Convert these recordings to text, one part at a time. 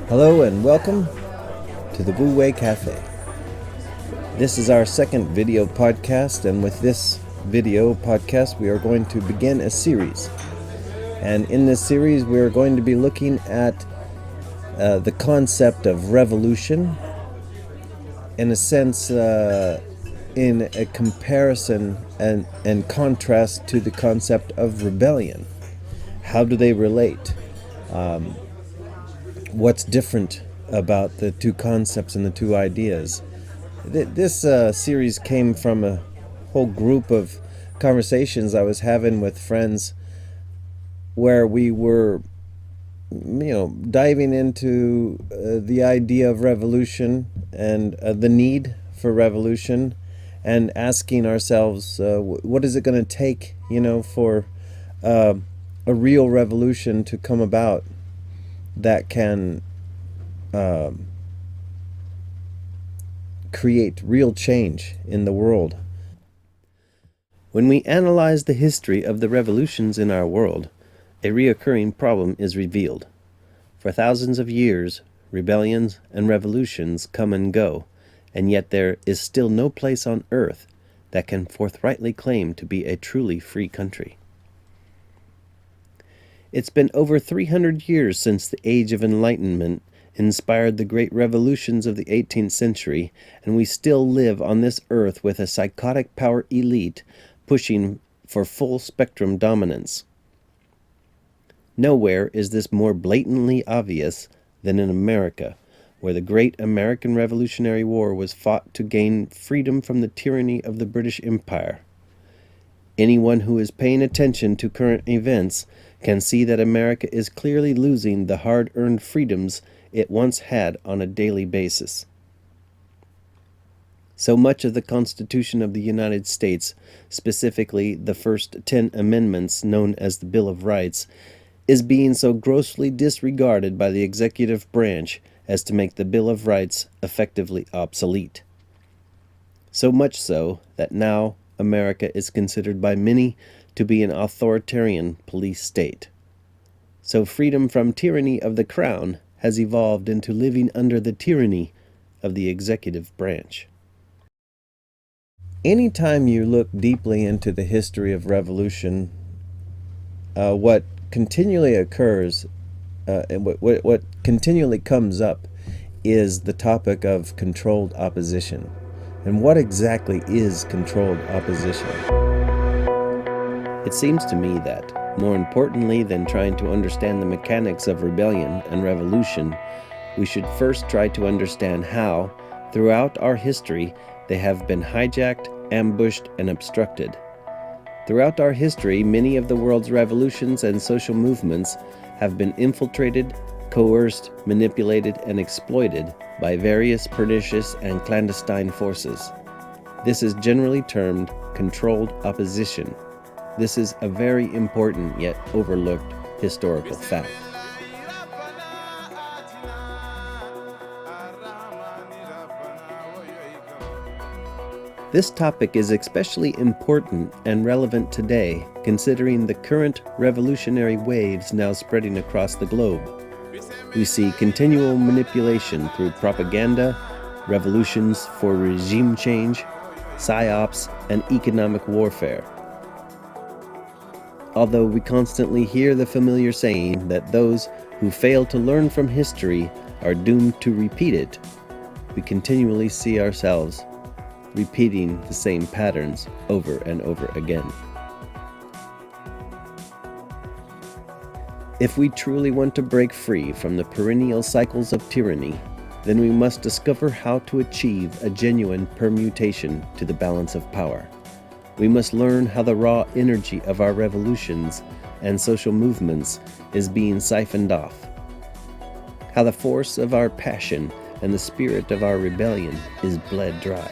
Hello and welcome to the Wu Wei Café. This is our second video podcast, and with this video podcast we are going to begin a series. And in this series we are going to be looking at the concept of revolution, in a sense in a comparison and contrast to the concept of rebellion. How do they relate? What's different about the two concepts and the two ideas? This series came from a whole group of conversations I was having with friends where we were, diving into the idea of revolution and the need for revolution, and asking ourselves, what is it going to take, for a real revolution to come about that can create real change in the world. When we analyze the history of the revolutions in our world, a reoccurring problem is revealed. For thousands of years, rebellions and revolutions come and go, and yet there is still no place on earth that can forthrightly claim to be a truly free country. It's been over 300 years since the Age of Enlightenment inspired the great revolutions of the 18th century, and we still live on this earth with a psychotic power elite pushing for full spectrum dominance. Nowhere is this more blatantly obvious than in America, where the great American Revolutionary War was fought to gain freedom from the tyranny of the British Empire. Anyone who is paying attention to current events can see that America is clearly losing the hard-earned freedoms it once had on a daily basis. So much of the Constitution of the United States, specifically the first 10 amendments known as the Bill of Rights, is being so grossly disregarded by the executive branch as to make the Bill of Rights effectively obsolete. So much so that now America is considered by many to be an authoritarian police state. So freedom from tyranny of the crown has evolved into living under the tyranny of the executive branch. Anytime you look deeply into the history of revolution, what continually occurs, and what continually comes up is the topic of controlled opposition. And what exactly is controlled opposition? It seems to me that, more importantly than trying to understand the mechanics of rebellion and revolution, we should first try to understand how, throughout our history, they have been hijacked, ambushed, and obstructed. Throughout our history, many of the world's revolutions and social movements have been infiltrated, coerced, manipulated, and exploited by various pernicious and clandestine forces. This is generally termed controlled opposition. This is a very important yet overlooked historical fact. This topic is especially important and relevant today, considering the current revolutionary waves now spreading across the globe. We see continual manipulation through propaganda, revolutions for regime change, psyops, and economic warfare. Although we constantly hear the familiar saying that those who fail to learn from history are doomed to repeat it, we continually see ourselves repeating the same patterns over and over again. If we truly want to break free from the perennial cycles of tyranny, then we must discover how to achieve a genuine permutation to the balance of power. We must learn how the raw energy of our revolutions and social movements is being siphoned off, how the force of our passion and the spirit of our rebellion is bled dry.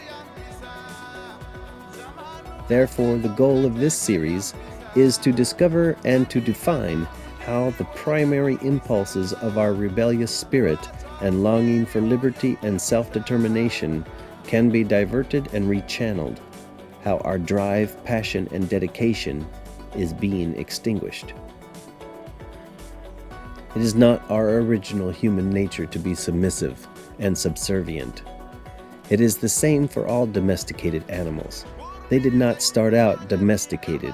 Therefore, the goal of this series is to discover and to define how the primary impulses of our rebellious spirit and longing for liberty and self-determination can be diverted and rechanneled, how our drive, passion, and dedication is being extinguished. It is not our original human nature to be submissive and subservient. It is the same for all domesticated animals. They did not start out domesticated.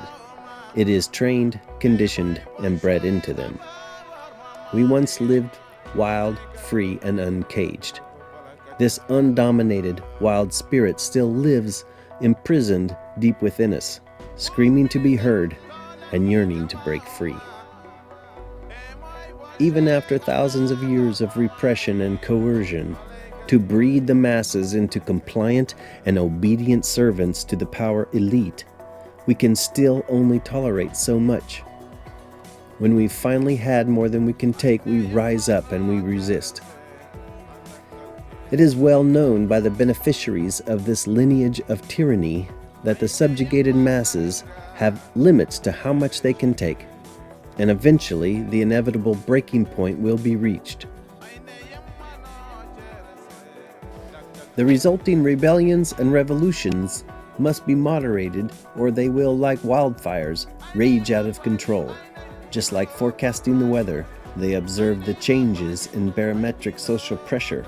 It is trained, conditioned, and bred into them. We once lived wild, free, and uncaged. This undominated, wild spirit still lives imprisoned deep within us, screaming to be heard and yearning to break free. Even after thousands of years of repression and coercion, to breed the masses into compliant and obedient servants to the power elite, we can still only tolerate so much. When we've finally had more than we can take, we rise up and we resist. It is well known by the beneficiaries of this lineage of tyranny that the subjugated masses have limits to how much they can take, and eventually the inevitable breaking point will be reached. The resulting rebellions and revolutions must be moderated, or they will, like wildfires, rage out of control. Just like forecasting the weather, they observe the changes in barometric social pressure,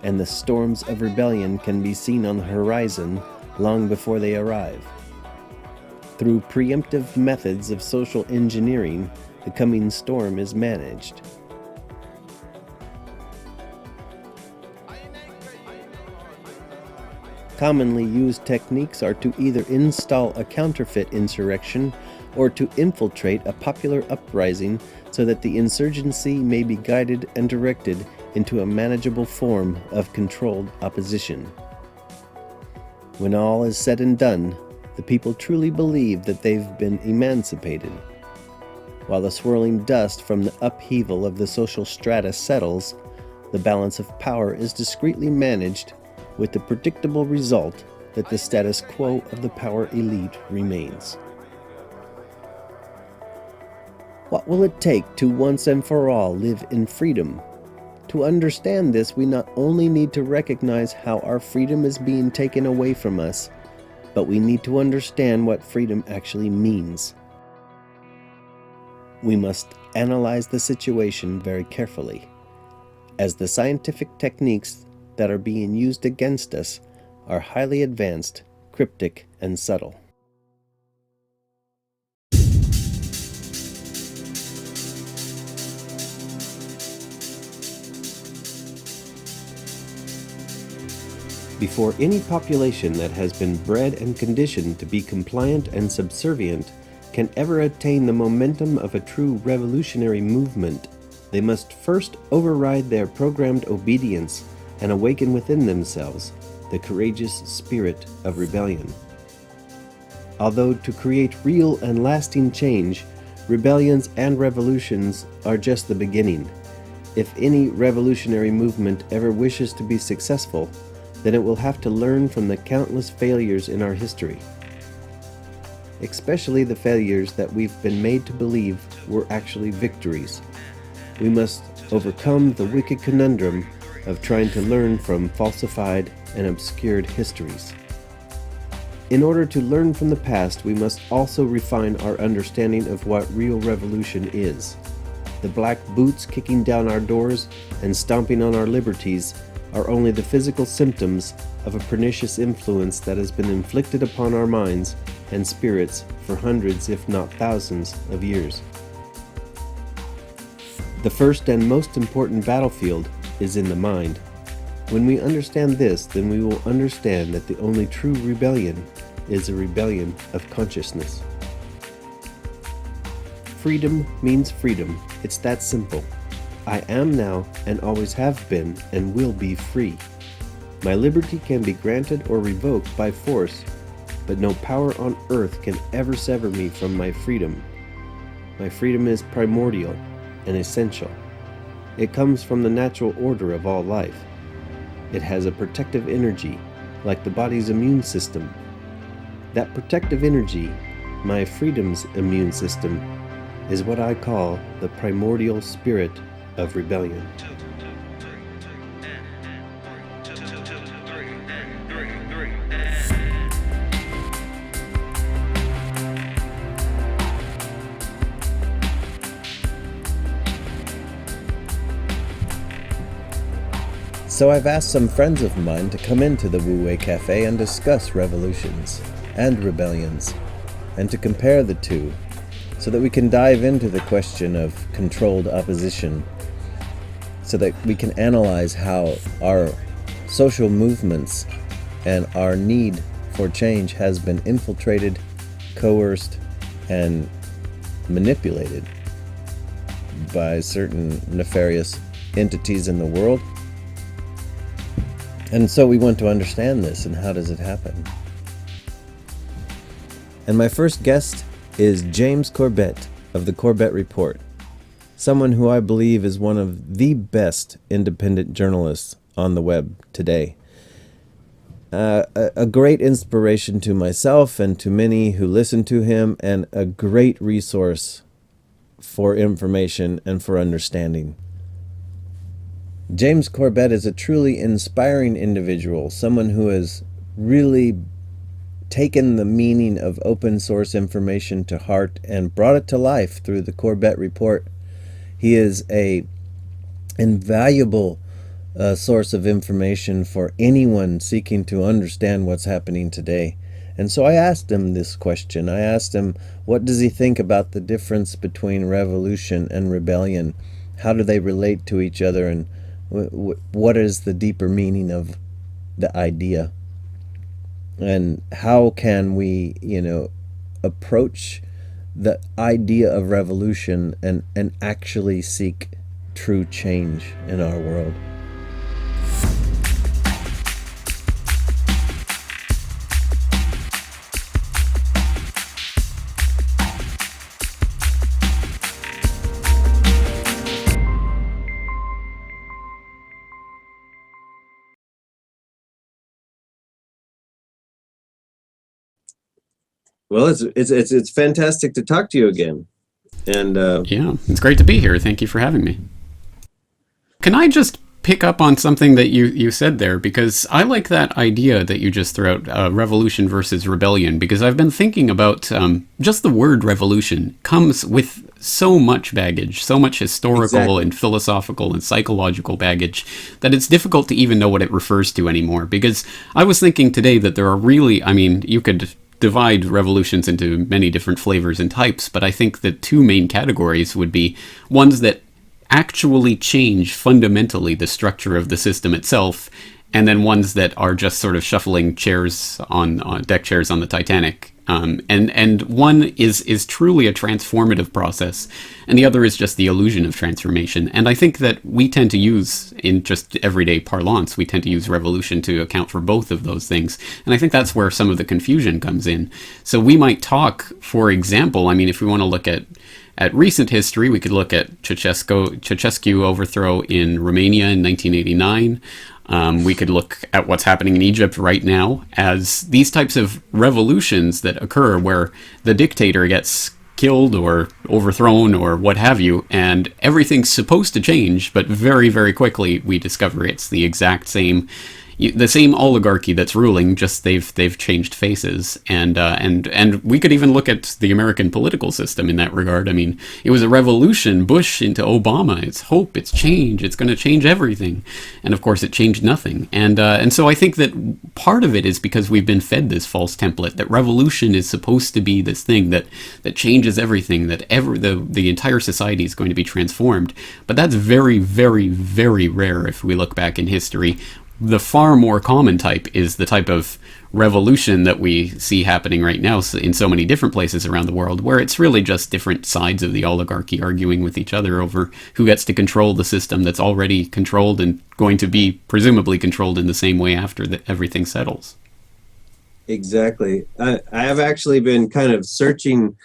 and the storms of rebellion can be seen on the horizon long before they arrive. Through preemptive methods of social engineering, the coming storm is managed. Commonly used techniques are to either install a counterfeit insurrection or to infiltrate a popular uprising so that the insurgency may be guided and directed into a manageable form of controlled opposition. When all is said and done, the people truly believe that they've been emancipated. While the swirling dust from the upheaval of the social strata settles, the balance of power is discreetly managed, with the predictable result that the status quo of the power elite remains. What will it take to once and for all live in freedom? To understand this, we not only need to recognize how our freedom is being taken away from us, but we need to understand what freedom actually means. We must analyze the situation very carefully, as the scientific techniques that are being used against us are highly advanced, cryptic, and subtle. Before any population that has been bred and conditioned to be compliant and subservient can ever attain the momentum of a true revolutionary movement, they must first override their programmed obedience and awaken within themselves the courageous spirit of rebellion. Although to create real and lasting change, rebellions and revolutions are just the beginning. If any revolutionary movement ever wishes to be successful, then it will have to learn from the countless failures in our history, especially the failures that we've been made to believe were actually victories. We must overcome the wicked conundrum of trying to learn from falsified and obscured histories. In order to learn from the past, we must also refine our understanding of what real revolution is. The black boots kicking down our doors and stomping on our liberties are only the physical symptoms of a pernicious influence that has been inflicted upon our minds and spirits for hundreds, if not thousands, of years. The first and most important battlefield is in the mind. When we understand this, then we will understand that the only true rebellion is a rebellion of consciousness. Freedom means freedom. It's that simple. I am now and always have been and will be free. My liberty can be granted or revoked by force, but no power on earth can ever sever me from my freedom. My freedom is primordial and essential. It comes from the natural order of all life. It has a protective energy, like the body's immune system. That protective energy, my freedom's immune system, is what I call the primordial spirit of rebellion. 2, 2, 3, 2, 2, 2, 3, 3. So I've asked some friends of mine to come into the Wu Wei Café and discuss revolutions and rebellions, and to compare the two, so that we can dive into the question of controlled opposition, so that we can analyze how our social movements and our need for change has been infiltrated, coerced, and manipulated by certain nefarious entities in the world. And so we want to understand this, and how does it happen? And my first guest is James Corbett of the Corbett Report, someone who I believe is one of the best independent journalists on the web today. A great inspiration to myself and to many who listen to him, and a great resource for information and for understanding. James Corbett is a truly inspiring individual, someone who has really taken the meaning of open source information to heart and brought it to life through the Corbett Report. He is an invaluable source of information for anyone seeking to understand what's happening today. And so I asked him this question. I asked him, what does he think about the difference between revolution and rebellion? How do they relate to each other, and what is the deeper meaning of the idea? And how can we, approach the idea of revolution and actually seek true change in our world? Well, it's fantastic to talk to you again, and yeah, it's great to be here. Thank you for having me. Can I just pick up on something that you said there, because I like that idea that you just threw out, revolution versus rebellion, because I've been thinking about just the word revolution comes with so much baggage, so much historical and philosophical and psychological baggage, that it's difficult to even know what it refers to anymore. Because I was thinking today that there are really, you could divide revolutions into many different flavors and types, but I think the two main categories would be ones that actually change fundamentally the structure of the system itself, and then ones that are just sort of shuffling chairs on deck chairs on the Titanic. And one is truly a transformative process, and the other is just the illusion of transformation. And I think that we tend to use, in just everyday parlance, we tend to use revolution to account for both of those things. And I think that's where some of the confusion comes in. So we might talk, for example, if we want to look at recent history, we could look at Ceausescu overthrow in Romania in 1989. We could look at what's happening in Egypt right now as these types of revolutions that occur where the dictator gets killed or overthrown or what have you, and everything's supposed to change, but very, very quickly we discover it's the exact same oligarchy that's ruling, just they've changed faces. And we could even look at the American political system in that regard. It was a revolution, Bush into Obama. It's hope, it's change, it's going to change everything. And of course it changed nothing. And so I think that part of it is because we've been fed this false template that revolution is supposed to be this thing that changes everything, that the entire society is going to be transformed. But that's very, very, very rare if we look back in history. The far more common type is the type of revolution that we see happening right now in so many different places around the world, where it's really just different sides of the oligarchy arguing with each other over who gets to control the system that's already controlled and going to be presumably controlled in the same way after everything settles. Exactly. I have actually been kind of searching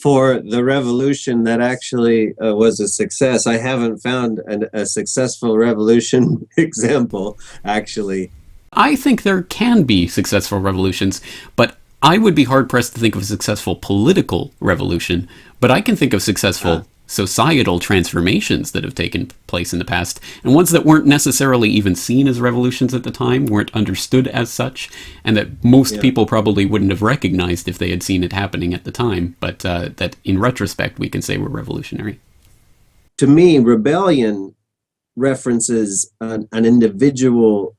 for the revolution that actually was a success. I haven't found a successful revolution example, actually. I think there can be successful revolutions, but I would be hard-pressed to think of a successful political revolution. But I can think of successful societal transformations that have taken place in the past, and ones that weren't necessarily even seen as revolutions at the time, weren't understood as such, and that most people probably wouldn't have recognized if they had seen it happening at the time, but that in retrospect we can say were revolutionary. To me, rebellion references an individual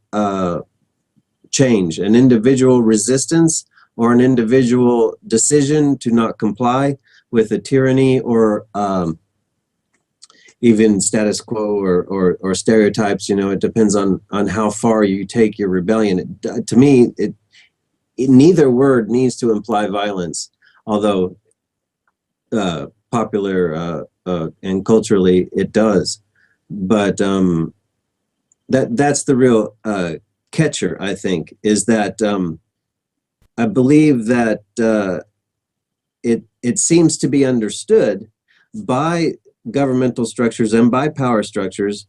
change, an individual resistance, or an individual decision to not comply with a tyranny or even status quo or stereotypes. It depends on how far you take your rebellion. To me, neither word needs to imply violence, although popular and culturally it does. But that's the real catcher, I think, is that I believe that it seems to be understood by governmental structures and by power structures,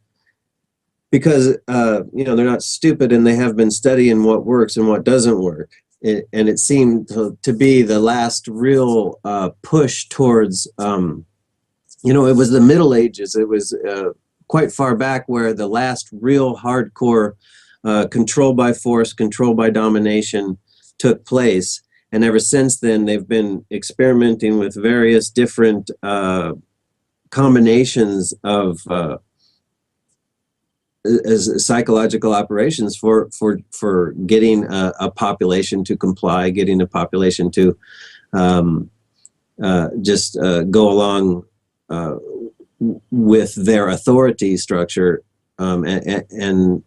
because they're not stupid, and they have been studying what works and what doesn't work. And it seemed to be the last real push towards, it was the Middle Ages. It was quite far back where the last real hardcore control by force, control by domination took place. And ever since then, they've been experimenting with various different combinations of as psychological operations for getting a population to comply, getting a population to just go along with their authority structure, and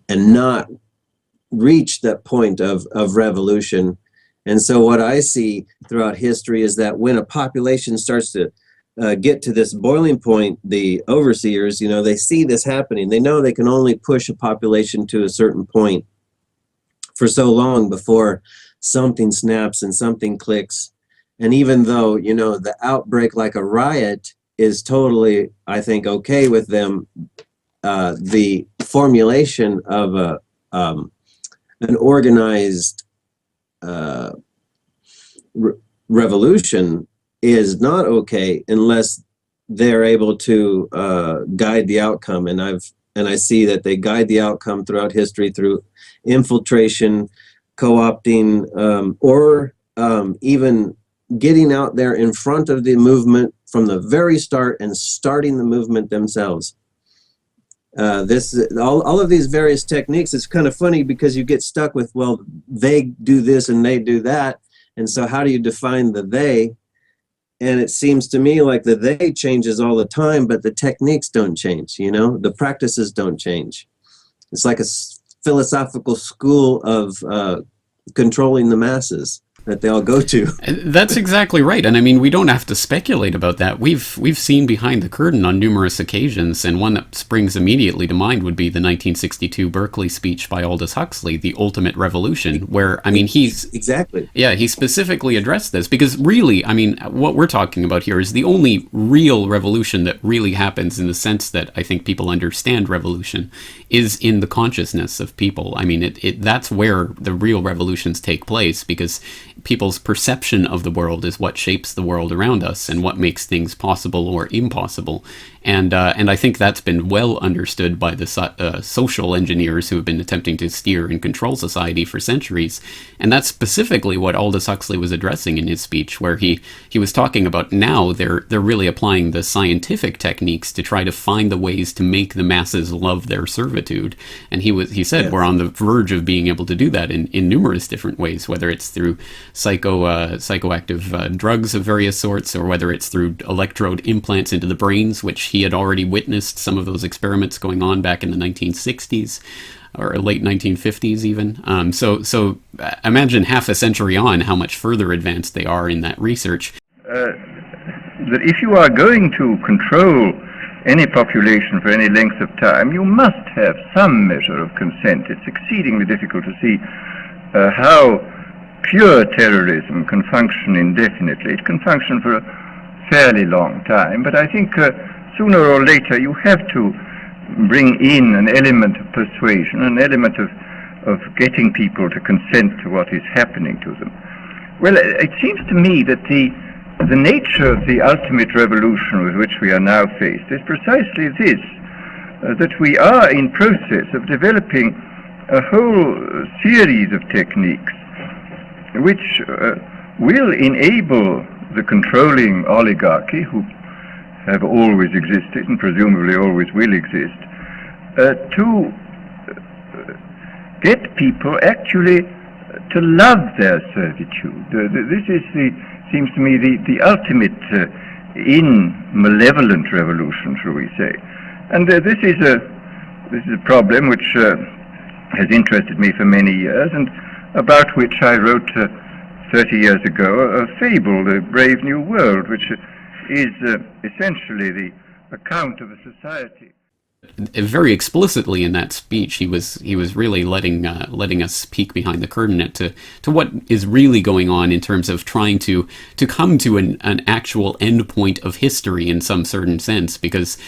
not reach that point of revolution. And so what I see throughout history is that when a population starts to get to this boiling point, the overseers, they see this happening. They know they can only push a population to a certain point for so long before something snaps and something clicks. And even though, the outbreak like a riot is totally, I think, okay with them, the formulation of an organized revolution is not okay unless they're able to guide the outcome. And I see that they guide the outcome throughout history through infiltration, co-opting, or even getting out there in front of the movement from the very start and starting the movement themselves. All of these various techniques, it's kind of funny because you get stuck with, well, they do this and they do that. And so how do you define the they? And it seems to me like the they changes all the time, but the techniques don't change, the practices don't change. It's like a philosophical school of controlling the masses that they all go to. That's exactly right. And I mean, we don't have to speculate about that. We've seen behind the curtain on numerous occasions, and one that springs immediately to mind would be the 1962 Berkeley speech by Aldous Huxley, The Ultimate Revolution, where, I mean, Exactly. Yeah, he specifically addressed this because really, I mean, what we're talking about here is the only real revolution that really happens in the sense that I think people understand revolution is in the consciousness of people. I mean, that's where the real revolutions take place, because people's perception of the world is what shapes the world around us and what makes things possible or impossible. And I think that's been well understood by the social engineers who have been attempting to steer and control society for centuries. And that's specifically what Aldous Huxley was addressing in his speech, where he was talking about now they're really applying the scientific techniques to try to find the ways to make the masses love their servitude. And he said we're on the verge of being able to do that in numerous different ways, whether it's through psychoactive drugs of various sorts, or whether it's through electrode implants into the brains, which he had already witnessed some of those experiments going on back in the 1960s or late 1950s even. So imagine half a century on how much further advanced they are in that research. That if you are going to control any population for any length of time, you must have some measure of consent. It's exceedingly difficult to see how pure terrorism can function indefinitely. It can function for a fairly long time, but I think sooner or later you have to bring in an element of persuasion, an element of getting people to consent to what is happening to them. Well, it seems to me that the nature of the ultimate revolution with which we are now faced is precisely this, that we are in process of developing a whole series of techniques which will enable the controlling oligarchy, who have always existed and presumably always will exist, to get people actually to love their servitude. This is seems to me the ultimate in malevolent revolution, shall we say? And this is a problem which has interested me for many years, and about which I wrote 30 years ago a fable, The Brave New World, which is essentially the account of a society. Very explicitly in that speech, he was really letting us peek behind the curtain to what is really going on in terms of trying to come to an actual end point of history in some certain sense, because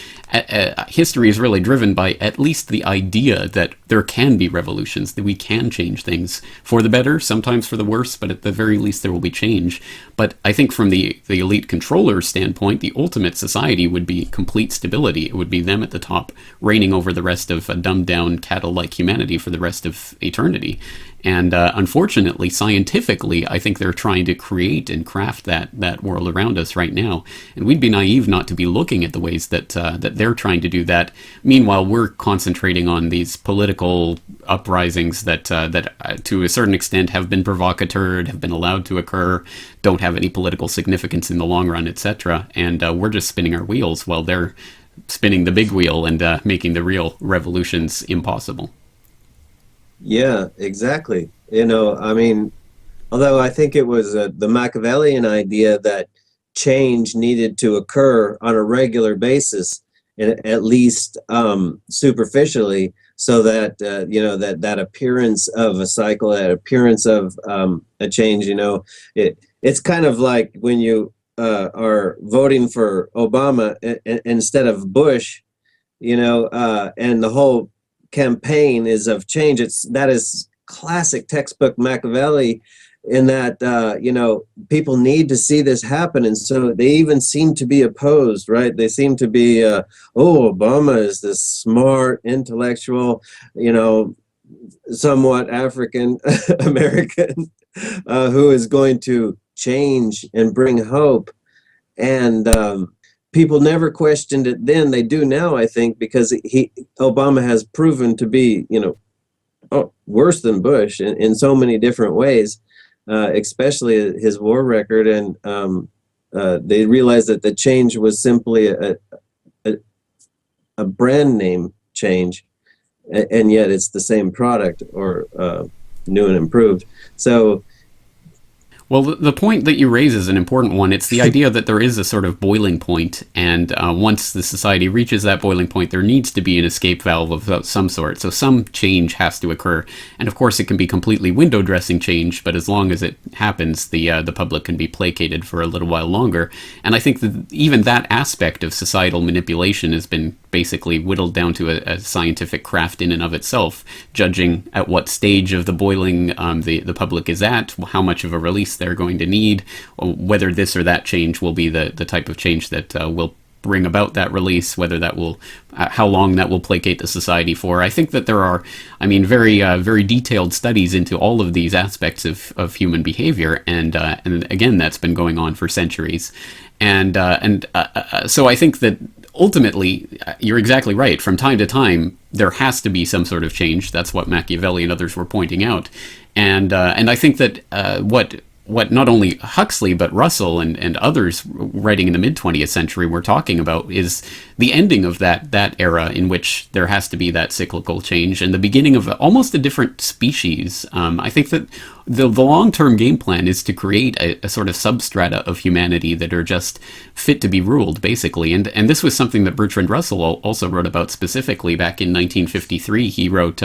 history is really driven by at least the idea that there can be revolutions, that we can change things for the better, sometimes for the worse, but at the very least there will be change. But I think from the elite controller's standpoint, the ultimate society would be complete stability. It would be them at the top reigning over the rest of a dumbed-down cattle-like humanity for the rest of eternity. And unfortunately, scientifically, I think they're trying to create and craft that world around us right now. And we'd be naive not to be looking at the ways that they're trying to do that. Meanwhile, we're concentrating on these political uprisings that to a certain extent have been provocateured, have been allowed to occur, don't have any political significance in the long run, etc. And we're just spinning our wheels while they're spinning the big wheel and making the real revolutions impossible. Yeah, exactly. I mean, although I think it was the Machiavellian idea that change needed to occur on a regular basis, and at least superficially, so that that appearance of a cycle, that appearance of a change, it's kind of like when you are voting for Obama instead of Bush, and the whole campaign is of change. That is classic textbook Machiavelli, in that people need to see this happen, and so they even seem to be opposed, right? They seem to be Obama is this smart intellectual, somewhat African American who is going to change and bring hope. And people never questioned it then. They do now, I think, because Obama has proven to be, worse than Bush in so many different ways, especially his war record. And they realized that the change was simply a brand name change, and yet it's the same product, or new and improved. So, well, the point that you raise is an important one. It's the idea that there is a sort of boiling point, and once the society reaches that boiling point, there needs to be an escape valve of some sort. So some change has to occur. And of course, it can be completely window dressing change, but as long as it happens, the public can be placated for a little while longer. And I think that even that aspect of societal manipulation has been basically whittled down to a scientific craft in and of itself, judging at what stage of the boiling the public is at, how much of a release they're going to need, whether this or that change will be the type of change that will bring about that release, whether that will, how long that will placate the society for. I think that there are, very, very detailed studies into all of these aspects of human behavior, and again, that's been going on for centuries, and so I think that ultimately, you're exactly right. From time to time, there has to be some sort of change. That's what Machiavelli and others were pointing out, and I think that what not only Huxley but Russell and others writing in the mid-20th century were talking about is the ending of that era in which there has to be that cyclical change, and the beginning of almost a different species. I think that the long-term game plan is to create a sort of substrata of humanity that are just fit to be ruled, basically. And this was something that Bertrand Russell also wrote about specifically back in 1953. He wrote,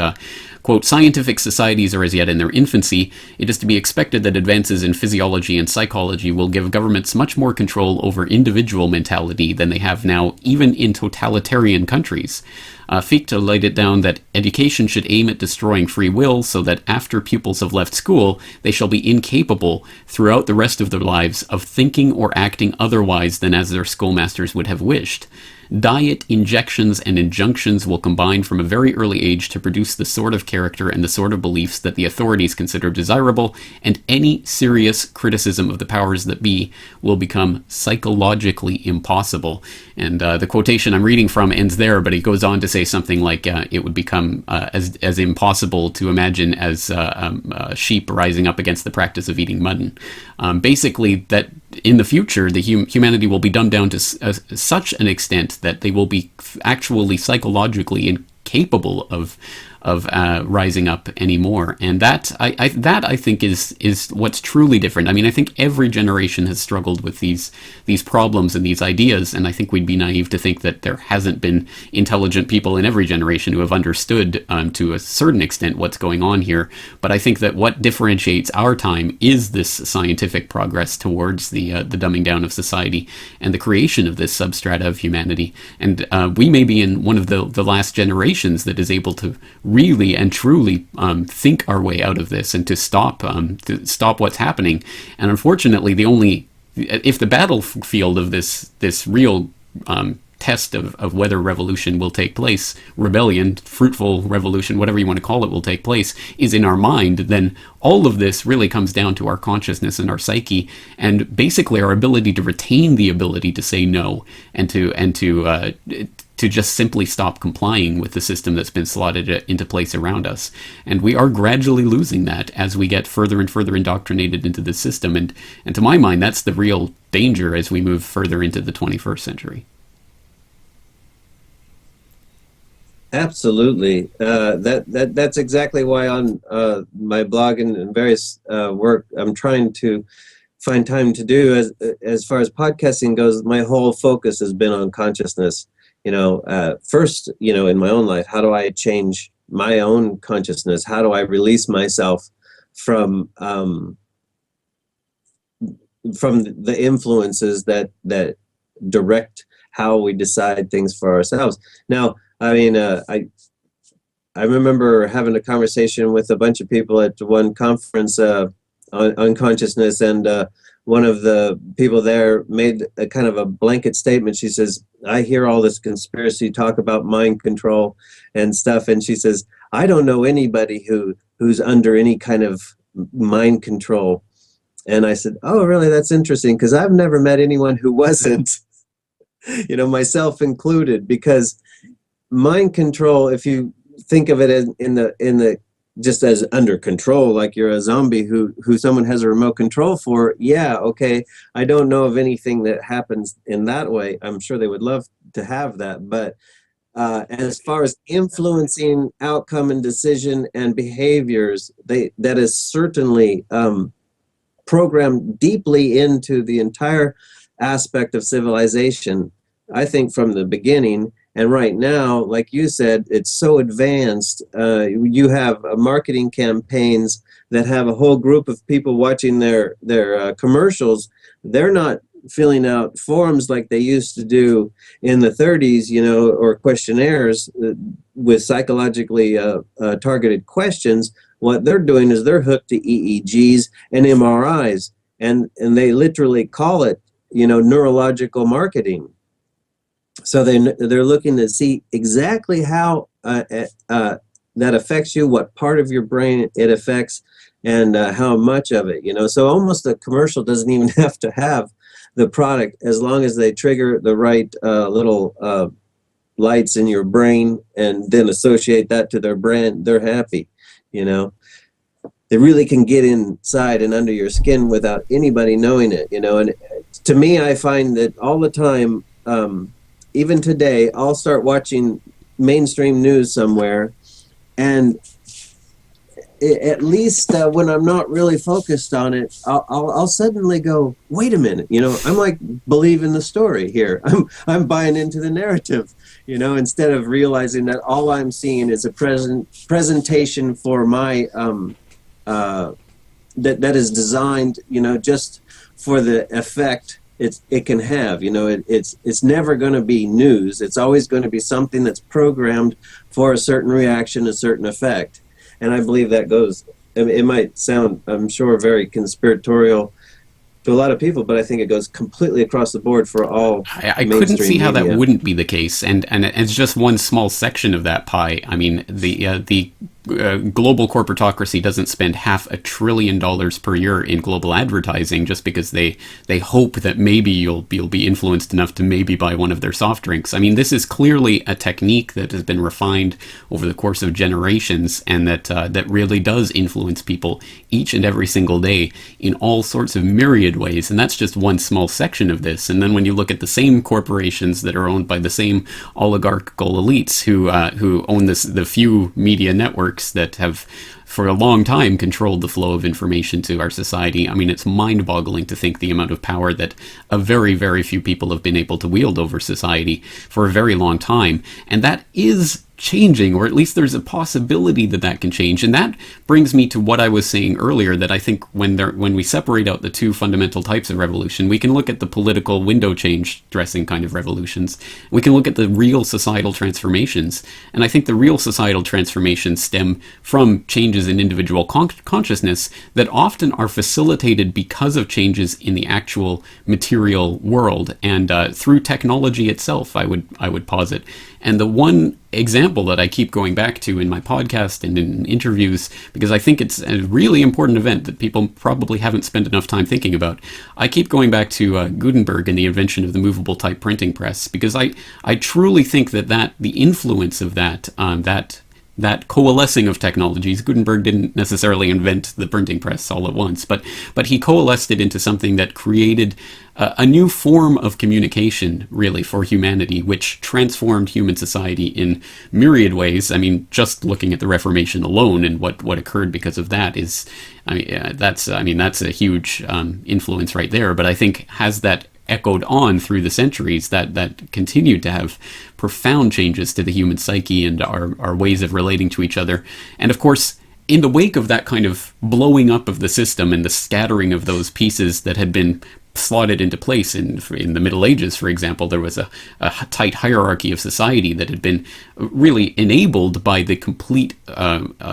quote, "Scientific societies are as yet in their infancy. It is to be expected that advances in physiology and psychology will give governments much more control over individual mentality than they have now, even in totalitarian countries. Fichte laid it down that education should aim at destroying free will so that after pupils have left school, they shall be incapable throughout the rest of their lives of thinking or acting otherwise than as their schoolmasters would have wished. Diet, injections, and injunctions will combine from a very early age to produce the sort of character and the sort of beliefs that the authorities consider desirable, and any serious criticism of the powers that be will become psychologically impossible." And the quotation I'm reading from ends there, but he goes on to say say something like it would become as impossible to imagine as sheep rising up against the practice of eating mutton. Basically, that in the future, the humanity will be dumbed down to such an extent that they will be actually psychologically incapable of rising up anymore, and that I think is what's truly different. I mean, I think every generation has struggled with these problems and these ideas, and I think we'd be naive to think that there hasn't been intelligent people in every generation who have understood to a certain extent what's going on here. But I think that what differentiates our time is this scientific progress towards the dumbing down of society and the creation of this substrata of humanity. And we may be in one of the last generations that is able to really and truly think our way out of this and to stop what's happening. And unfortunately, if the battlefield of this real test of whether revolution will take place, rebellion, fruitful revolution, whatever you want to call it, will take place, is in our mind, then all of this really comes down to our consciousness and our psyche, and basically our ability to retain the ability to say no and to just simply stop complying with the system that's been slotted into place around us. And we are gradually losing that as we get further and further indoctrinated into the system. And to my mind, that's the real danger as we move further into the 21st century. Absolutely. That's exactly why on my blog and various work, I'm trying to find time to do, as far as podcasting goes, my whole focus has been on consciousness. First, in my own life, how do I change my own consciousness? How do I release myself from the influences that direct how we decide things for ourselves? Now, I mean, I remember having a conversation with a bunch of people at one conference on consciousness, and one of the people there made a kind of a blanket statement. She says, I hear all this conspiracy talk about mind control and stuff, and she says, I don't know anybody who's under any kind of mind control. And I said, oh, really? That's interesting, because I've never met anyone who wasn't, myself included, because mind control, if you think of it as in the just as under control, like you're a zombie who someone has a remote control for, yeah, okay, I don't know of anything that happens in that way. I'm sure they would love to have that, but as far as influencing outcome and decision and behaviors, that is certainly programmed deeply into the entire aspect of civilization, I think, from the beginning. And right now, like you said, it's so advanced. You have marketing campaigns that have a whole group of people watching their commercials. They're not filling out forms like they used to do in the 30s, or questionnaires with psychologically targeted questions. What they're doing is they're hooked to EEGs and MRIs, and they literally call it, neurological marketing. So they're looking to see exactly how that affects you, what part of your brain it affects, and how much of it. So almost a commercial doesn't even have to have the product, as long as they trigger the right little lights in your brain and then associate that to their brand. They're happy. They really can get inside and under your skin without anybody knowing it. And to me, I find that all the time. Even today, I'll start watching mainstream news somewhere, and at least when I'm not really focused on it, I'll suddenly go, wait a minute, I'm like believing the story here. I'm buying into the narrative, instead of realizing that all I'm seeing is a presentation for my that is designed, just for the effect it can have. It's never going to be news. It's always going to be something that's programmed for a certain reaction, a certain effect. And I believe that goes, it might sound, I'm sure, very conspiratorial to a lot of people, but I think it goes completely across the board for all. I couldn't see how that wouldn't be the case, and it's just one small section of that pie. I mean, the global corporatocracy doesn't spend $500 billion per year in global advertising just because they hope that maybe you'll be influenced enough to maybe buy one of their soft drinks. I mean, this is clearly a technique that has been refined over the course of generations, and that really does influence people each and every single day in all sorts of myriad ways. And that's just one small section of this. And then when you look at the same corporations that are owned by the same oligarchical elites who own the few media networks that have for a long time controlled the flow of information to our society. I mean, it's mind-boggling to think the amount of power that a very, very few people have been able to wield over society for a very long time. And that is changing, or at least there's a possibility that that can change. And that brings me to what I was saying earlier, that I think when we separate out the two fundamental types of revolution, we can look at the political window change dressing kind of revolutions. We can look at the real societal transformations. And I think the real societal transformations stem from changes in individual consciousness that often are facilitated because of changes in the actual material world and through technology itself, I would posit. And the one example that I keep going back to in my podcast and in interviews, because I think it's a really important event that people probably haven't spent enough time thinking about, I keep going back to Gutenberg and the invention of the movable type printing press, because I truly think that the influence of that coalescing of technologies. Gutenberg didn't necessarily invent the printing press all at once, but he coalesced it into something that created a new form of communication, really, for humanity, which transformed human society in myriad ways. I mean, just looking at the Reformation alone and what occurred because of that is, that's a huge influence right there. But I think has that echoed on through the centuries, that continued to have profound changes to the human psyche and our ways of relating to each other. And of course, in the wake of that kind of blowing up of the system and the scattering of those pieces that had been slotted into place in the Middle Ages, for example, there was a tight hierarchy of society that had been really enabled by the complete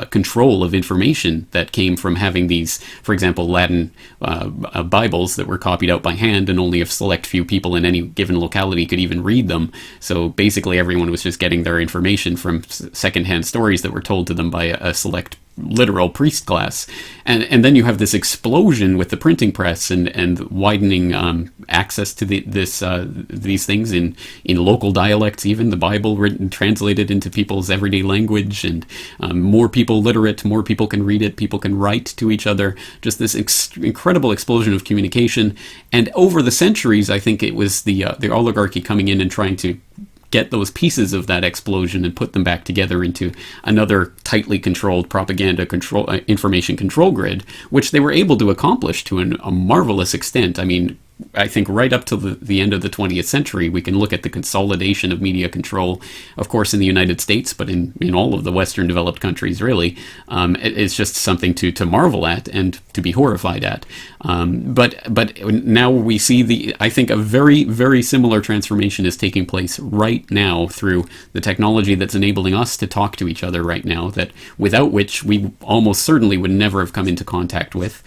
control of information that came from having these, for example, Latin Bibles that were copied out by hand, and only a select few people in any given locality could even read them. So basically everyone was just getting their information from secondhand stories that were told to them by a select literal priest class. And then you have this explosion with the printing press and widening access to these things in local dialects, even the Bible written, translated into people's everyday language, and more people literate, more people can read it, people can write to each other, just this incredible explosion of communication. And over the centuries, I think it was the oligarchy coming in and trying to get those pieces of that explosion and put them back together into another tightly controlled propaganda control, information control grid, which they were able to accomplish to a marvelous extent. I mean, I think right up to the end of the 20th century, we can look at the consolidation of media control, of course, in the United States, but in all of the Western developed countries, really. It's just something to marvel at and to be horrified at. But now we see I think a very, very similar transformation is taking place right now through the technology that's enabling us to talk to each other right now, that without which we almost certainly would never have come into contact with.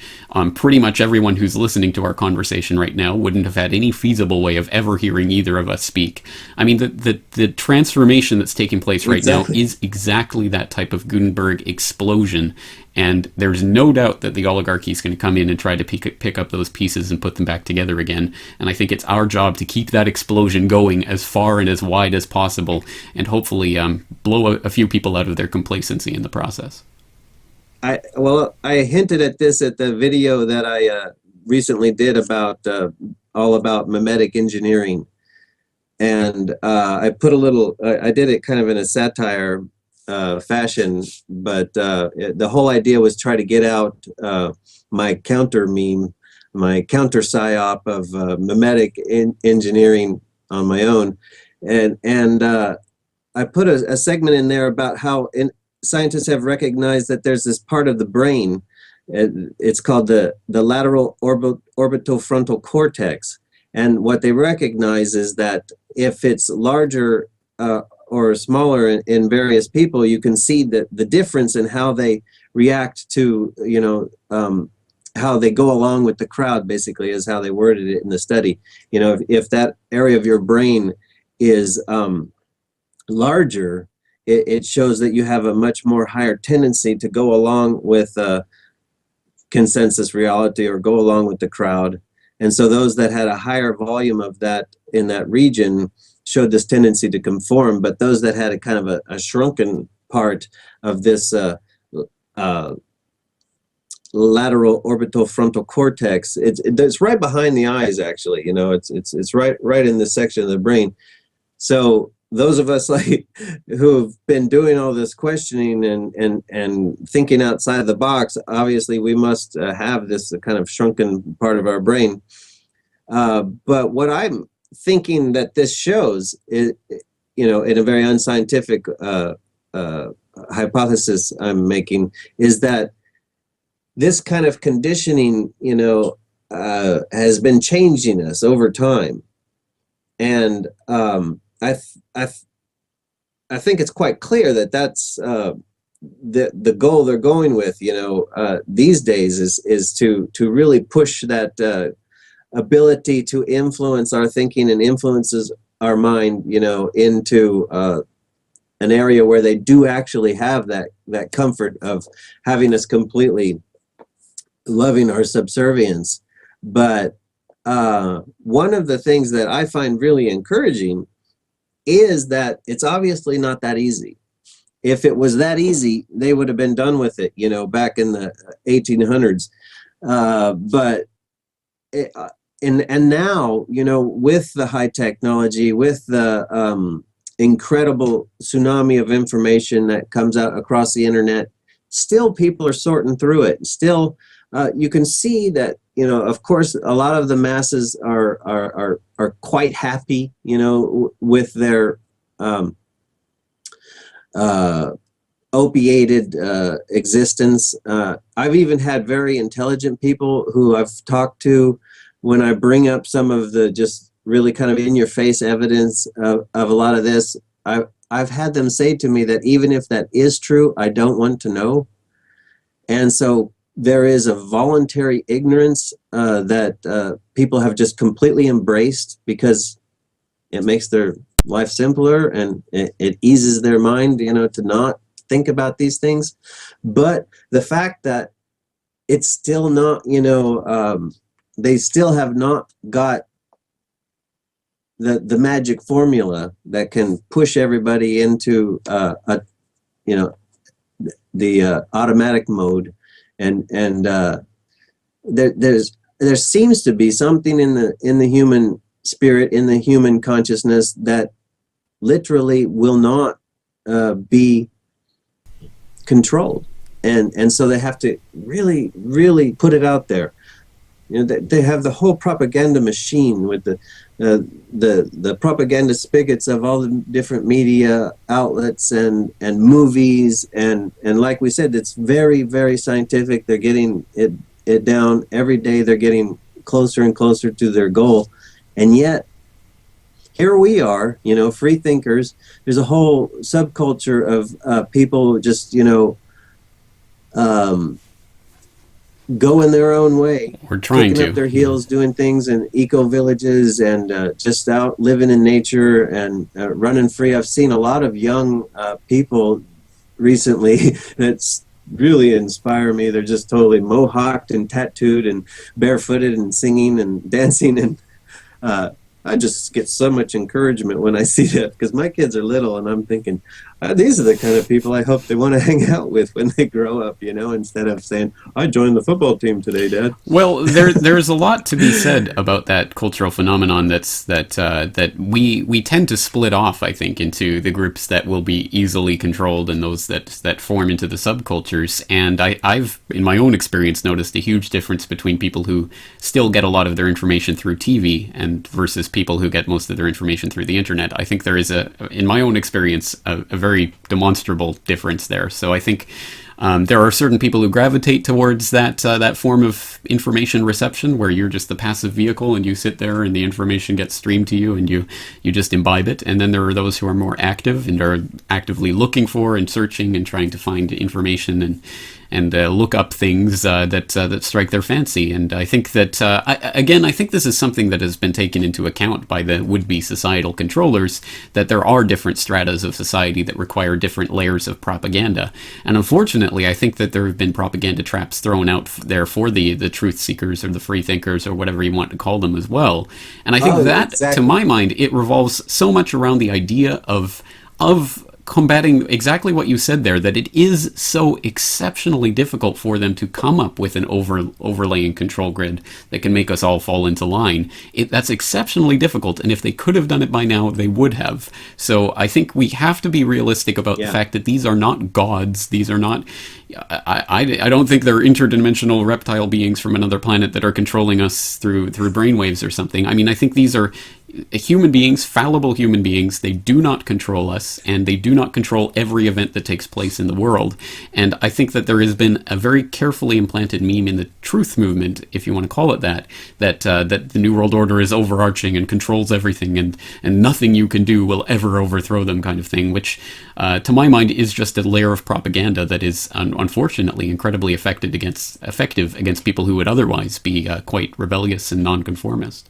Pretty much everyone who's listening to our conversation right now wouldn't have had any feasible way of ever hearing either of us speak. I mean, the transformation that's taking place right now is exactly that type of Gutenberg explosion. And there's no doubt that the oligarchy is going to come in and try to pick up those pieces and put them back together again. And I think it's our job to keep that explosion going as far and as wide as possible, and hopefully blow a few people out of their complacency in the process. I hinted at this at the video that I recently did about all about mimetic engineering, and I put I did it kind of in a satire fashion, but the whole idea was try to get out my counter meme, my counter psyop of mimetic engineering on my own, and I put a segment in there about how scientists have recognized that there's this part of the brain. It's called the lateral orbital frontal cortex. And what they recognize is that if it's larger or smaller in various people, you can see the difference in how they react to, how they go along with the crowd, basically, is how they worded it in the study. If that area of your brain is larger, it shows that you have a much more higher tendency to go along with consensus reality or go along with the crowd. And so those that had a higher volume of that in that region showed this tendency to conform, but those that had a kind of a shrunken part of this lateral orbital frontal cortex, it's right behind the eyes, actually. It's right in this section of the brain. So those of us like who've been doing all this questioning and thinking outside the box, obviously we must have this kind of shrunken part of our brain. But what I'm thinking that this shows is, in a very unscientific hypothesis I'm making, is that this kind of conditioning, has been changing us over time. And I think it's quite clear that that's the goal they're going with, these days is to really push that ability to influence our thinking and influences our mind, into an area where they do actually have that comfort of having us completely loving our subservience. But one of the things that I find really encouraging is that it's obviously not that easy. If it was that easy, they would have been done with it, back in the 1800s. And now, with the high technology, with the incredible tsunami of information that comes out across the internet, still people are sorting through it. Still, you can see that, of course, a lot of the masses are quite happy, with their opiated existence. I've even had very intelligent people who I've talked to, when I bring up some of the just really kind of in-your-face evidence of a lot of this, I've had them say to me that even if that is true, I don't want to know. And so there is a voluntary ignorance that people have just completely embraced because it makes their life simpler and it eases their mind, to not think about these things. But the fact that it's still not, they still have not got the magic formula that can push everybody into the automatic mode, and there seems to be something in the human spirit, in the human consciousness, that literally will not be controlled, and so they have to really, really put it out there. They have the whole propaganda machine with the propaganda spigots of all the different media outlets and movies, and like we said, it's very, very scientific. They're getting it down every day. They're getting closer and closer to their goal, and yet here we are, free thinkers. There's a whole subculture of people just going their own way. We're trying kicking up their heels, doing things in eco villages and just out living in nature and running free. I've seen a lot of young people recently that's really inspire me. They're just totally mohawked and tattooed and barefooted and singing and dancing, and I just get so much encouragement when I see that, because my kids are little and I'm thinking, these are the kind of people I hope they want to hang out with when they grow up, instead of saying, I joined the football team today, Dad. Well, there's a lot to be said about that cultural phenomenon that we tend to split off, I think, into the groups that will be easily controlled and those that form into the subcultures. And I've, in my own experience, noticed a huge difference between people who still get a lot of their information through TV and versus people who get most of their information through the internet. I think there is in my own experience, a very demonstrable difference there. So I think there are certain people who gravitate towards that form of information reception, where you're just the passive vehicle and you sit there and the information gets streamed to you and you just imbibe it. And then there are those who are more active and are actively looking for and searching and trying to find information look up things that strike their fancy. And I think that I think this is something that has been taken into account by the would-be societal controllers, that there are different stratas of society that require different layers of propaganda. And unfortunately, I think that there have been propaganda traps thrown out there for the truth seekers or the free thinkers or whatever you want to call them as well. And I think to my mind, it revolves so much around the idea of combating exactly what you said there, that it is so exceptionally difficult for them to come up with an overlaying control grid that can make us all fall into line. That's exceptionally difficult, and if they could have done it by now, they would have. So I think we have to be realistic about the fact that these are not gods. These are not... I don't think they're interdimensional reptile beings from another planet that are controlling us through brainwaves or something. I mean, I think these are human beings, fallible human beings. They do not control us, and they do not control every event that takes place in the world. And I think that there has been a very carefully implanted meme in the truth movement, if you want to call it that the New World Order is overarching and controls everything, and nothing you can do will ever overthrow them, kind of thing, which to my mind is just a layer of propaganda that is unfortunately incredibly effective against people who would otherwise be quite rebellious and nonconformist.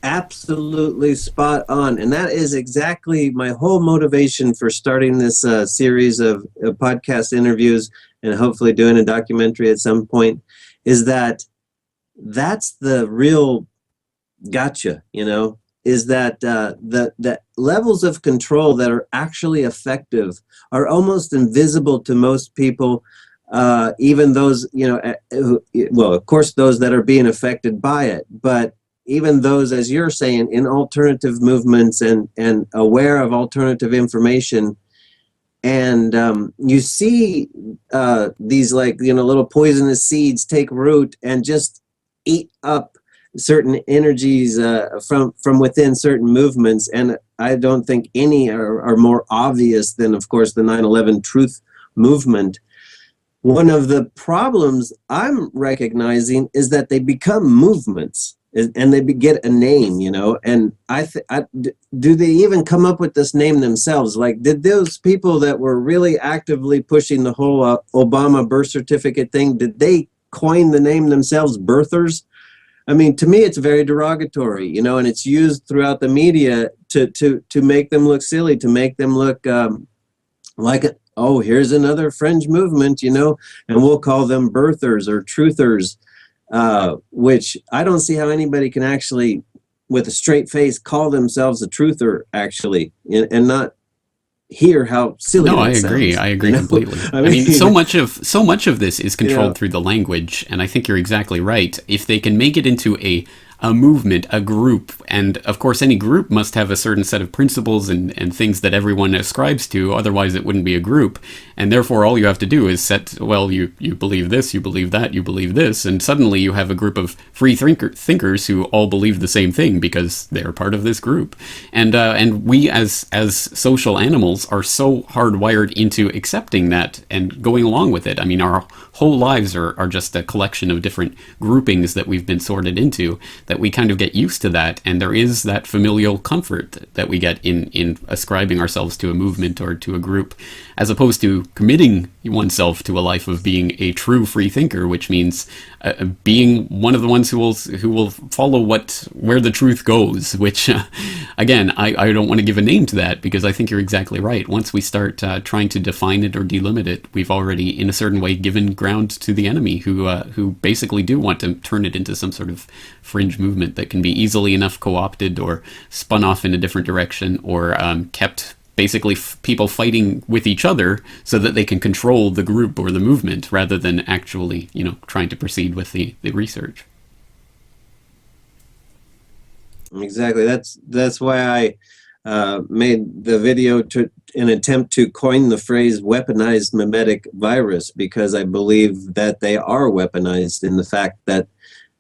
Absolutely spot on. And that is exactly my whole motivation for starting this series of podcast interviews, and hopefully doing a documentary at some point, is that's the real gotcha, is that the levels of control that are actually effective are almost invisible to most people, even those, well, of course, those that are being affected by it, but even those, as you're saying, in alternative movements and aware of alternative information. And you see these little poisonous seeds take root and just eat up certain energies from within certain movements. And I don't think any are more obvious than, of course, the 9/11 truth movement. One of the problems I'm recognizing is that they become movements. And they get a name, and do they even come up with this name themselves? Like, did those people that were really actively pushing the whole Obama birth certificate thing, did they coin the name themselves, birthers? I mean, to me, it's very derogatory, and it's used throughout the media to make them look silly, to make them look oh, here's another fringe movement, and we'll call them birthers or truthers. Which I don't see how anybody can actually, with a straight face, call themselves a truther, actually, and not hear how silly. No, that I agree. sounds, I agree completely. I mean, so much of this is controlled through the language, and I think you're exactly right. If they can make it into a movement, a group, and of course any group must have a certain set of principles and things that everyone ascribes to, otherwise it wouldn't be a group, and therefore all you have to do is you believe this, you believe that, you believe this, and suddenly you have a group of free thinkers who all believe the same thing because they're part of this group. And we as social animals are so hardwired into accepting that and going along with it. I mean, our whole lives are just a collection of different groupings that we've been sorted into, that we kind of get used to that, and there is that familial comfort that we get in ascribing ourselves to a movement or to a group, as opposed to committing oneself to a life of being a true free thinker, which means being one of the ones who will follow where the truth goes. Which, again, I don't want to give a name to that, because I think you're exactly right. Once we start trying to define it or delimit it, we've already, in a certain way, given ground to the enemy, who basically do want to turn it into some sort of fringe movement that can be easily enough co-opted or spun off in a different direction, or kept basically people fighting with each other so that they can control the group or the movement, rather than actually, trying to proceed with the research. Exactly. That's why I made the video to an attempt to coin the phrase weaponized mimetic virus, because I believe that they are weaponized, in the fact that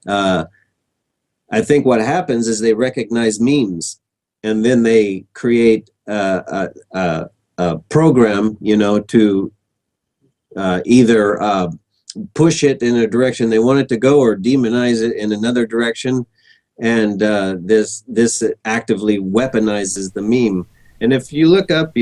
I think what happens is they recognize memes, and then they create a program, to either push it in a direction they want it to go, or demonize it in another direction. And this actively weaponizes the meme. And if you look up,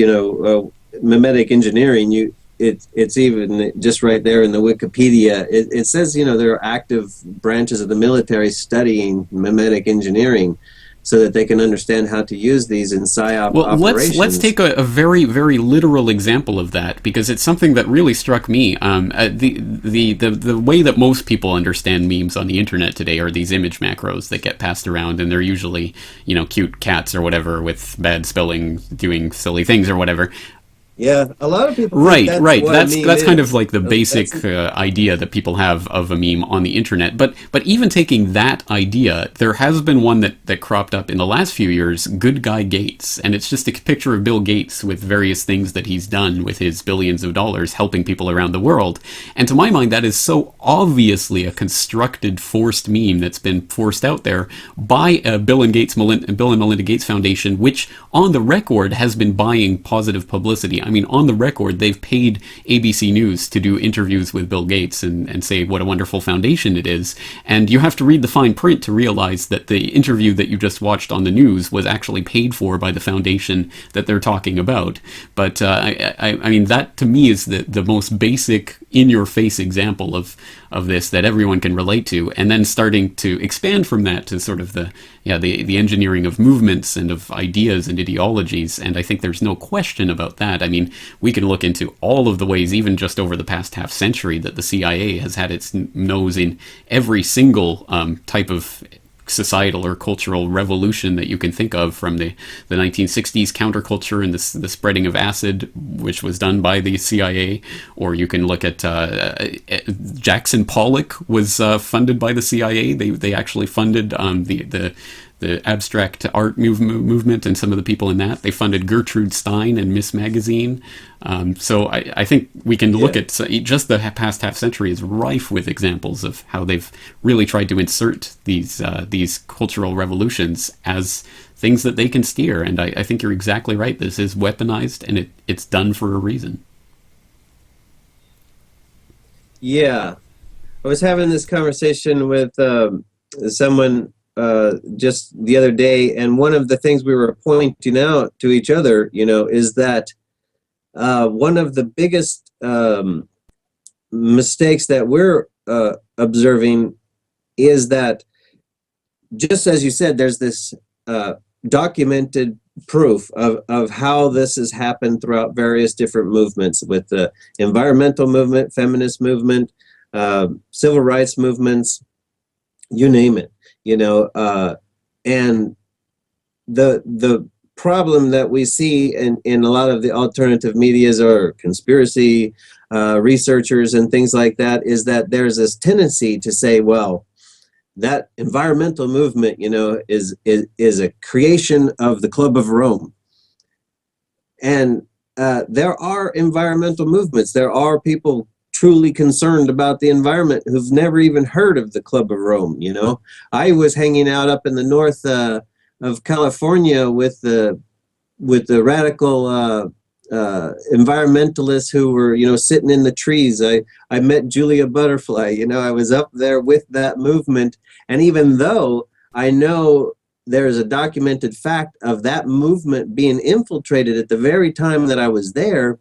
mimetic engineering, it's even just right there in the Wikipedia. It says, there are active branches of the military studying mimetic engineering so that they can understand how to use these in PSYOP Well, operations. let's take a very very literal example of that, because it's something that really struck me. The way that most people understand memes on the internet today are these image macros that get passed around, and they're usually cute cats or whatever with bad spelling doing silly things or whatever. Yeah, a lot of people Right. think That's kind of like the That's- basic idea that people have of a meme on the internet. But even taking that idea, there has been one that cropped up in the last few years, Good Guy Gates, and it's just a picture of Bill Gates with various things that he's done with his billions of dollars helping people around the world. And to my mind, that is so obviously a constructed, forced meme that's been forced out there by Bill and Melinda Gates Foundation, which on the record has been buying positive publicity. I mean, on the record, they've paid ABC News to do interviews with Bill Gates and say what a wonderful foundation it is. And you have to read the fine print to realize that the interview that you just watched on the news was actually paid for by the foundation that they're talking about. But I mean, that to me is the most basic, in-your-face example of this that everyone can relate to. And then starting to expand from that to sort of the engineering of movements and of ideas and ideologies. And I think there's no question about that. I mean, we can look into all of the ways, even just over the past half century, that the CIA has had its nose in every single type of societal or cultural revolution that you can think of, from the 1960s counterculture and the spreading of acid, which was done by the CIA, or you can look at Jackson Pollock was funded by the CIA. They actually funded the abstract art movement and some of the people in that. They funded Gertrude Stein and Miss Magazine. So I think we can look at just the past half century is rife with examples of how they've really tried to insert these cultural revolutions as things that they can steer. And I think you're exactly right. This is weaponized, and it's done for a reason. Yeah. I was having this conversation with someone just the other day, and one of the things we were pointing out to each other, is that one of the biggest mistakes that we're observing is that, just as you said, there's this documented proof of how this has happened throughout various different movements, with the environmental movement, feminist movement, civil rights movements, you name it. And the problem that we see in a lot of the alternative medias or conspiracy researchers and things like that is that there's this tendency to say, well, that environmental movement, is a creation of the Club of Rome. And there are environmental movements. There are people truly concerned about the environment who've never even heard of the Club of Rome. I was hanging out up in the north of California with the radical environmentalists who were sitting in the trees. I met Julia Butterfly. I was up there with that movement, and even though I know there's a documented fact of that movement being infiltrated at the very time that I was there,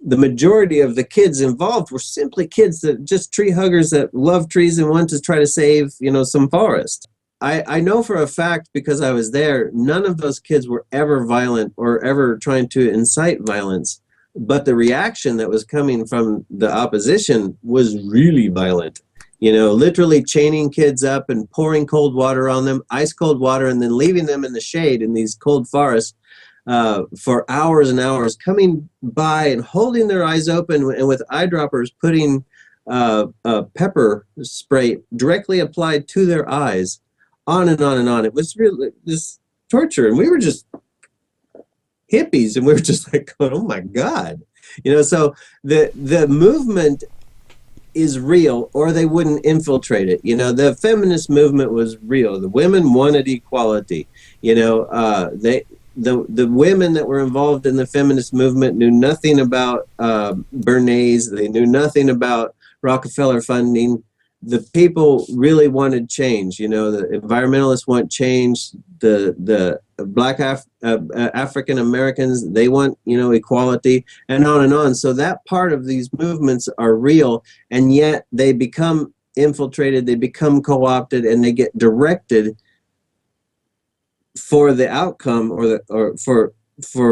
the majority of the kids involved were simply kids that just tree huggers that love trees and want to try to save, some forest. I know for a fact, because I was there, none of those kids were ever violent or ever trying to incite violence. But the reaction that was coming from the opposition was really violent. Literally chaining kids up and pouring cold water on them, ice cold water, and then leaving them in the shade in these cold forests for hours and hours, coming by and holding their eyes open and with eyedroppers putting pepper spray directly applied to their eyes, on and on and on. It was really just torture. And we were just hippies, and we were just like going, oh my God. So the movement is real, or they wouldn't infiltrate it. The feminist movement was real. The women wanted equality. The women that were involved in the feminist movement knew nothing about Bernays. They knew nothing about Rockefeller funding. the people really wanted change. You know, the environmentalists want change. The Black African Americans, they want, you know, equality, and on and on. So that part of these movements are real, and yet they become infiltrated, they become co-opted, and they get directed for the outcome or for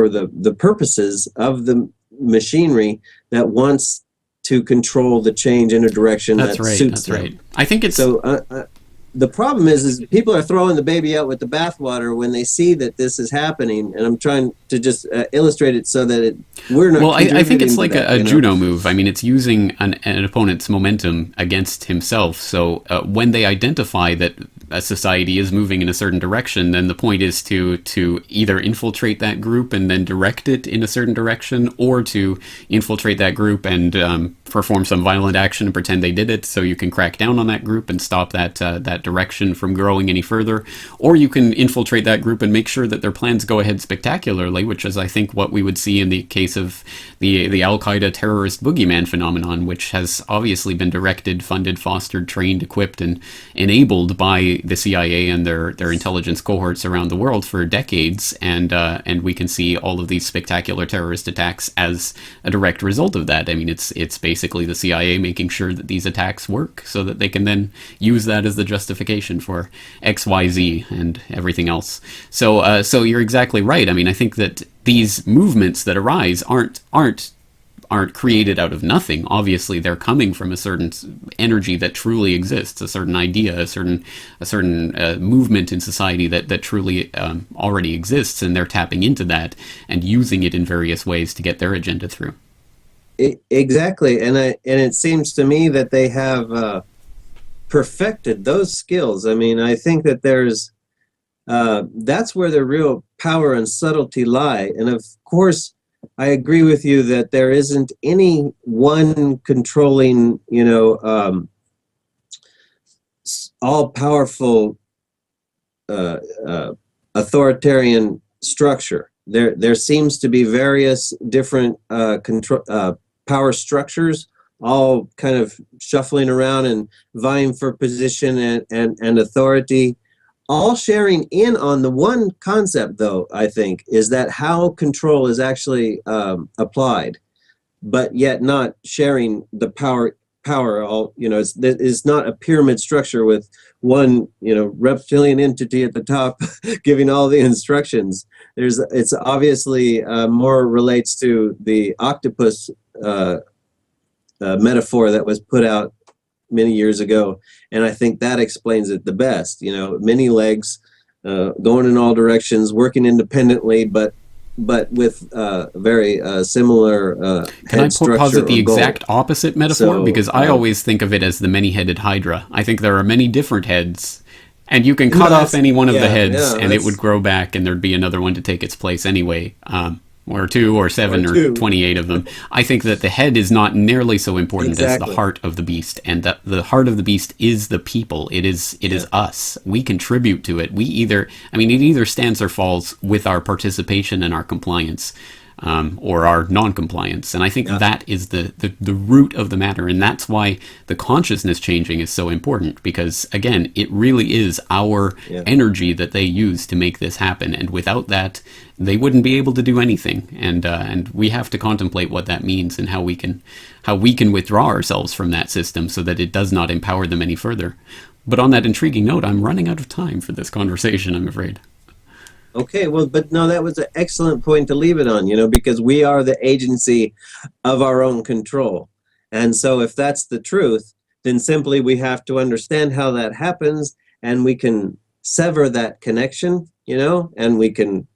the purposes of the machinery that wants to control the change in a direction that suits them. Right. I think it's so. The problem is people are throwing the baby out with the bathwater when they see that this is happening, and I'm trying to just illustrate it so that we're not. Well, I think it's like that, a judo move. I mean, it's using an opponent's momentum against himself. So when they identify that a society is moving in a certain direction, then the point is to either infiltrate that group and then direct it in a certain direction, or to infiltrate that group and perform some violent action and pretend they did it, so you can crack down on that group and stop that direction from growing any further. Or you can infiltrate that group and make sure that their plans go ahead spectacularly, which is, I think, what we would see in the case of the Al-Qaeda terrorist boogeyman phenomenon, which has obviously been directed, funded, fostered, trained, equipped, and enabled by the CIA and their intelligence cohorts around the world for decades. And we can see all of these spectacular terrorist attacks as a direct result of that. I mean, it's basically the CIA making sure that these attacks work so that they can then use that as the justification for XYZ and everything else. So you're exactly right. I mean, I think that these movements that arise aren't created out of nothing. Obviously, they're coming from a certain energy that truly exists, a certain idea, a certain movement in society that truly already exists, and they're tapping into that and using it in various ways to get their agenda through. Exactly, and it seems to me that they have perfected those skills. I mean, I think that there's that's where the real power and subtlety lie. And of course, I agree with you that there isn't any one controlling, you know, all-powerful authoritarian structure. There seems to be various different power structures, all kind of shuffling around and vying for position and authority, all sharing in on the one concept, though, I think, is that how control is actually applied, but yet not sharing the power. All, you know, it's not a pyramid structure with one, you know, reptilian entity at the top giving all the instructions. It's obviously more relates to the octopus metaphor that was put out many years ago, and I think that explains it the best. You know, many legs going in all directions, working independently, but with very similar Can I posit the exact goal. opposite metaphor? Because I always think of it as the many-headed hydra. I think there are many different heads, and you can cut off any one of the heads, and it would grow back, and there'd be another one to take its place anyway. Or 2 or 7 or 28 of them. I think that the head is not nearly so important as the heart of the beast, and that the heart of the beast is the people. It is us. We contribute to it. It either stands or falls with our participation and our compliance, or our non-compliance. And I think that is the root of the matter, and that's why the consciousness changing is so important, because again, it really is our energy that they use to make this happen, and without that, they wouldn't be able to do anything. And we have to contemplate what that means and how we can withdraw ourselves from that system so that it does not empower them any further. But on that intriguing note, I'm running out of time for this conversation, I'm afraid. Okay, well, but no, that was an excellent point to leave it on, you know, because we are the agency of our own control. And so if that's the truth, then simply we have to understand how that happens, and we can sever that connection, you know, and we can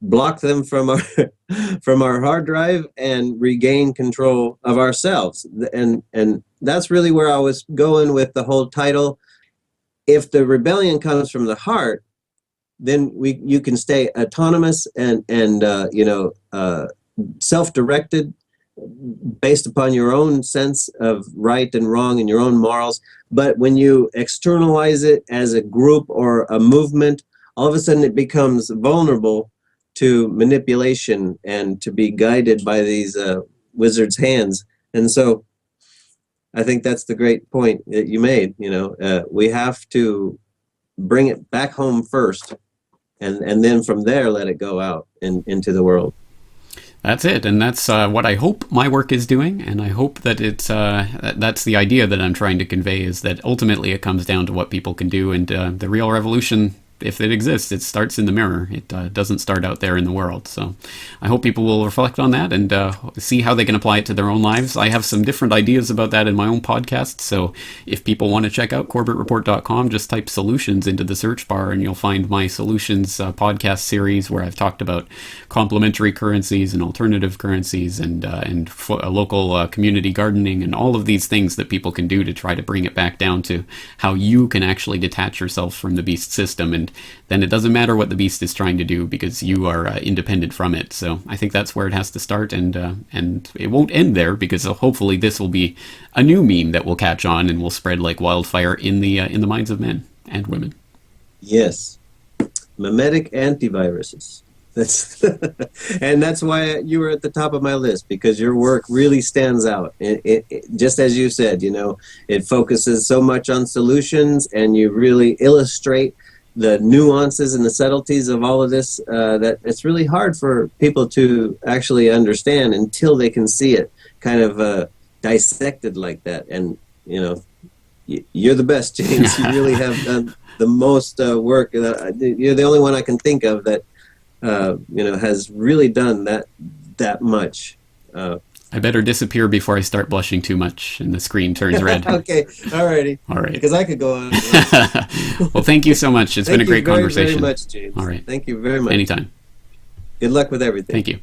block them from our hard drive and regain control of ourselves. And that's really where I was going with the whole title. If the rebellion comes from the heart, then you can stay autonomous and self-directed based upon your own sense of right and wrong and your own morals. But when you externalize it as a group or a movement, all of a sudden it becomes vulnerable to manipulation and to be guided by these wizards' hands. And so I think that's the great point that you made. We have to bring it back home first, and then from there let it go out into the world. That's it, and that's what I hope my work is doing, and I hope that that's the idea that I'm trying to convey, is that ultimately it comes down to what people can do, and the real revolution, if it exists, it starts in the mirror. It doesn't start out there in the world. So I hope people will reflect on that and see how they can apply it to their own lives. I have some different ideas about that in my own podcast. So if people want to check out CorbettReport.com, just type solutions into the search bar and you'll find my solutions podcast series, where I've talked about complementary currencies and alternative currencies and local community gardening and all of these things that people can do to try to bring it back down to how you can actually detach yourself from the beast system, and then it doesn't matter what the beast is trying to do because you are independent from it. So I think that's where it has to start, and it won't end there, because hopefully this will be a new meme that will catch on and will spread like wildfire in the minds of men and women. Yes, mimetic antiviruses. And that's why you were at the top of my list, because your work really stands out. It just as you said, it focuses so much on solutions, and you really illustrate the nuances and the subtleties of all of this, that it's really hard for people to actually understand until they can see it kind of dissected like that. And you're the best, James. You really have done the most work. You're the only one I can think of that has really done that much. I better disappear before I start blushing too much and the screen turns red. Okay, alrighty. All right. Because I could go on. Well, thank you so much. It's been a great conversation. Thank you very much, James. All right. Thank you very much. Anytime. Good luck with everything. Thank you.